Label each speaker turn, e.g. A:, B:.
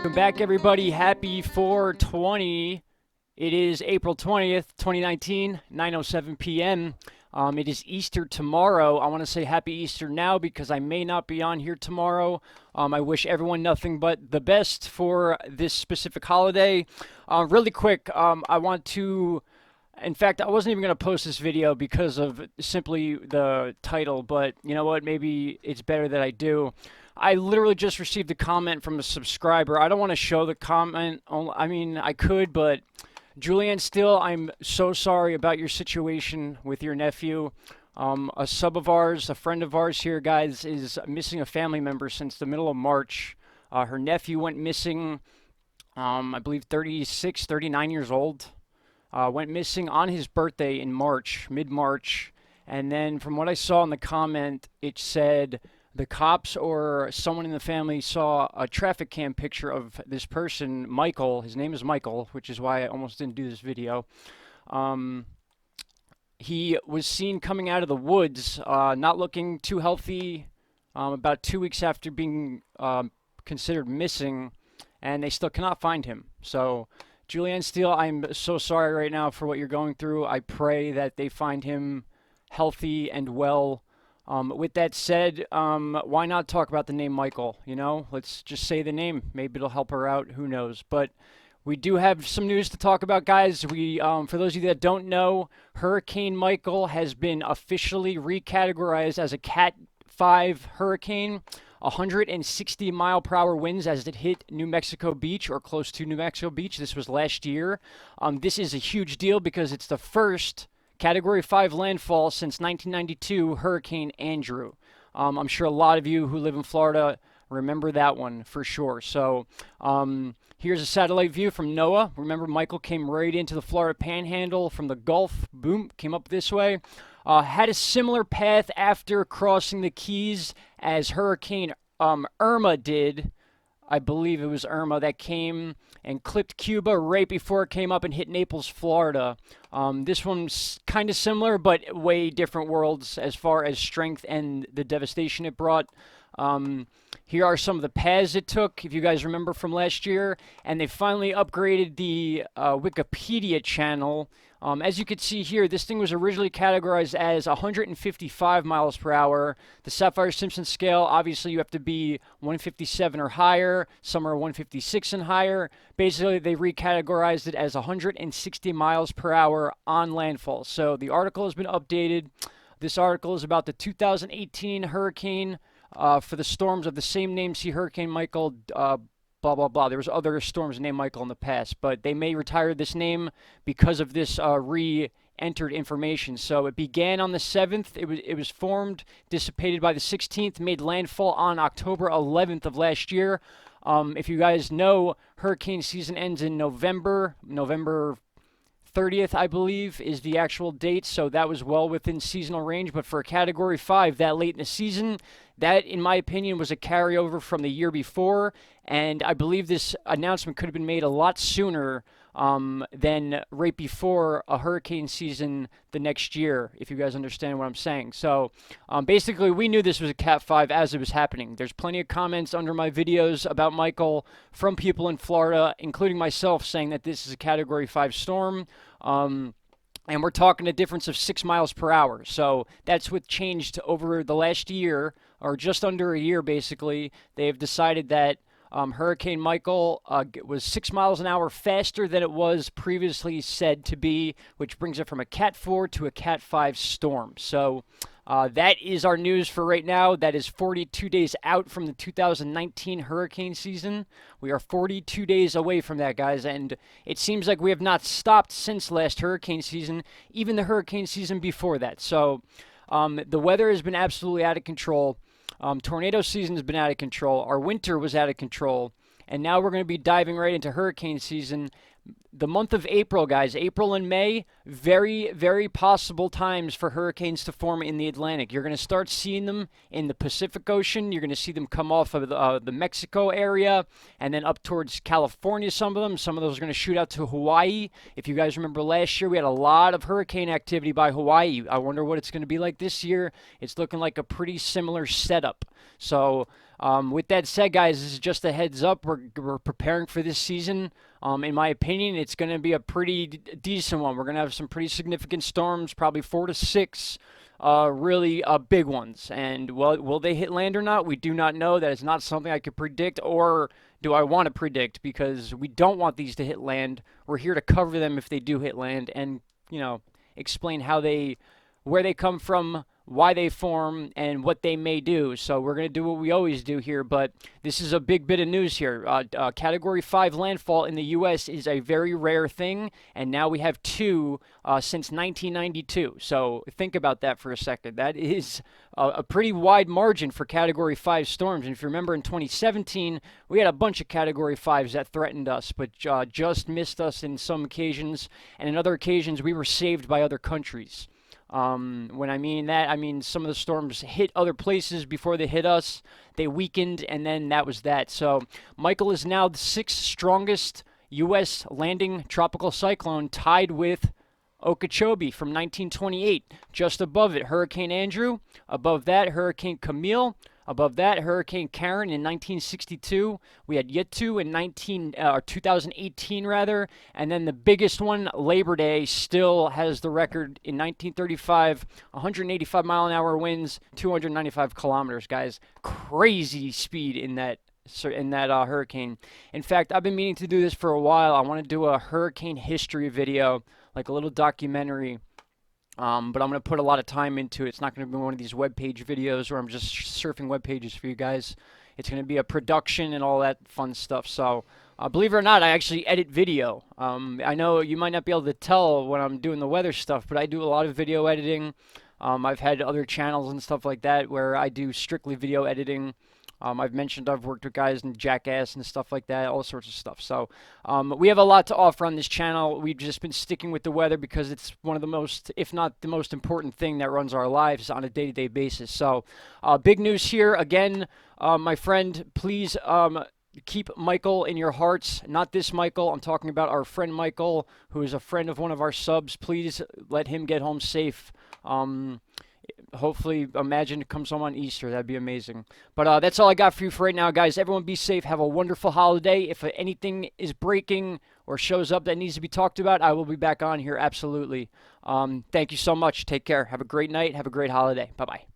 A: Welcome back, everybody. Happy 420. It is April 20th, 2019, 9:07 p.m. It is Easter tomorrow. I want to say happy Easter now because I may not be on here tomorrow. I wish everyone nothing but the best for this specific holiday. Really quick, I want to. In fact, I wasn't even going to post this video because of simply the title, but you know what? Maybe it's better that I do. I literally just received a comment from a subscriber. I don't want to show the comment. I mean, I could, but Julianne Steele, I'm so sorry about your situation with your nephew. A sub of ours, a friend of ours here, guys, is missing a family member since the middle of March. Her nephew went missing, I believe 36, 39 years old. Went missing on his birthday in March, mid-March. And then from what I saw in the comment, it said the cops or someone in the family saw a traffic cam picture of this person, Michael. His name is Michael, which is why I almost didn't do this video. He was seen coming out of the woods, not looking too healthy, about 2 weeks after being considered missing, and they still cannot find him. So, Julianne Steele, I'm so sorry right now for what you're going through. I pray that they find him healthy and well. With that said, why not talk about the name Michael? You know, let's just say the name. Maybe it'll help her out. Who knows? But we do have some news to talk about, guys. For those of you that don't know, Hurricane Michael has been officially recategorized as a Cat 5 hurricane. 160-mile-per-hour winds as it hit New Mexico Beach or close to New Mexico Beach. This was last year. This is a huge deal because it's the first Category 5 landfall since 1992, Hurricane Andrew. I'm sure a lot of you who live in Florida remember that one for sure. So here's a satellite view from NOAA. Remember, Michael came right into the Florida Panhandle from the Gulf. Boom, came up this way. Had a similar path after crossing the Keys as Hurricane Irma did. I believe it was Irma that came and clipped Cuba right before it came up and hit Naples, Florida. This one's kind of similar, but way different worlds as far as strength and the devastation it brought. Here are some of the paths it took, if you guys remember from last year, and they finally upgraded the Wikipedia channel. As you can see here, this thing was originally categorized as 155 miles per hour. The Saffir-Simpson scale, obviously you have to be 157 or higher. Some are 156 and higher. Basically, they recategorized it as 160 miles per hour on landfall. So the article has been updated. This article is about the 2018 hurricane. For the storms of the same name, see Hurricane Michael, blah, blah, blah. There was other storms named Michael in the past, but they may retire this name because of this re-entered information. So it began on the 7th. It was formed, dissipated by the 16th, made landfall on October 11th of last year. If you guys know, hurricane season ends in November 30th, I believe, is the actual date, so that was well within seasonal range. But for a Category 5 that late in the season, that, in my opinion, was a carryover from the year before, and I believe this announcement could have been made a lot sooner than right before a hurricane season the next year, if you guys understand what I'm saying. So basically, we knew this was a Cat 5 as it was happening. There's plenty of comments under my videos about Michael from people in Florida, including myself, saying that this is a Category 5 storm. And we're talking a difference of 6 miles per hour. So that's what changed over the last year, or just under a year, basically. They have decided that Hurricane Michael was 6 miles an hour faster than it was previously said to be, which brings it from a Cat 4 to a Cat 5 storm. So that is our news for right now. That is 42 days out from the 2019 hurricane season. We are 42 days away from that, guys, and it seems like we have not stopped since last hurricane season, even the hurricane season before that. So the weather has been absolutely out of control. Tornado season has been out of control. Our winter was out of control. And now we're going to be diving right into hurricane season. The month of April, guys, April and May, very, very possible times for hurricanes to form in the Atlantic. You're going to start seeing them in the Pacific Ocean. You're going to see them come off of the Mexico area and then up towards California, some of them. Some of those are going to shoot out to Hawaii. If you guys remember last year, we had a lot of hurricane activity by Hawaii. I wonder what it's going to be like this year. It's looking like a pretty similar setup. So With that said, guys, this is just a heads up. We're preparing for this season. In my opinion, it's going to be a pretty decent one. We're going to have some pretty significant storms, probably 4 to 6 really big ones. And will they hit land or not? We do not know. That is not something I could predict, or do I want to predict, because we don't want these to hit land. We're here to cover them if they do hit land, and explain where they come from, why they form, and what they may do. So we're going to do what we always do here, but this is a big bit of news here. Category 5 landfall in the U.S. is a very rare thing, and now we have two since 1992. So think about that for a second. That is a pretty wide margin for Category 5 storms. And if you remember, in 2017, we had a bunch of Category 5s that threatened us, but just missed us in some occasions, and in other occasions, we were saved by other countries. When I mean that, I mean some of the storms hit other places before they hit us. They weakened, and then that was that. So Michael is now the 6th strongest U.S. landing tropical cyclone, tied with Okeechobee from 1928. Just above it, Hurricane Andrew. Above that, Hurricane Camille. Above that, Hurricane Karen in 1962. We had Yitu in 2018 rather, and then the biggest one, Labor Day, still has the record in 1935. 185 mile an hour winds, 295 kilometers, guys. Crazy speed in that hurricane. In fact, I've been meaning to do this for a while. I want to do a hurricane history video, like a little documentary. But I'm going to put a lot of time into it. It's not going to be one of these web page videos where I'm just surfing web pages for you guys. It's going to be a production and all that fun stuff. So, believe it or not, I actually edit video. I know you might not be able to tell when I'm doing the weather stuff, but I do a lot of video editing. I've had other channels and stuff like that where I do strictly video editing. I've mentioned I've worked with guys in Jackass and stuff like that, all sorts of stuff. So we have a lot to offer on this channel. We've just been sticking with the weather because it's one of the most, if not the most important thing that runs our lives on a day-to-day basis. So big news here. Again, my friend, please keep Michael in your hearts. Not this Michael. I'm talking about our friend Michael, who is a friend of one of our subs. Please let him get home safe. Hopefully, imagine it comes home on Easter. That'd be amazing. But that's all I got for you for right now, guys. Everyone be safe. Have a wonderful holiday. If anything is breaking or shows up that needs to be talked about, I will be back on here, absolutely. Thank you so much. Take care. Have a great night. Have a great holiday. Bye-bye.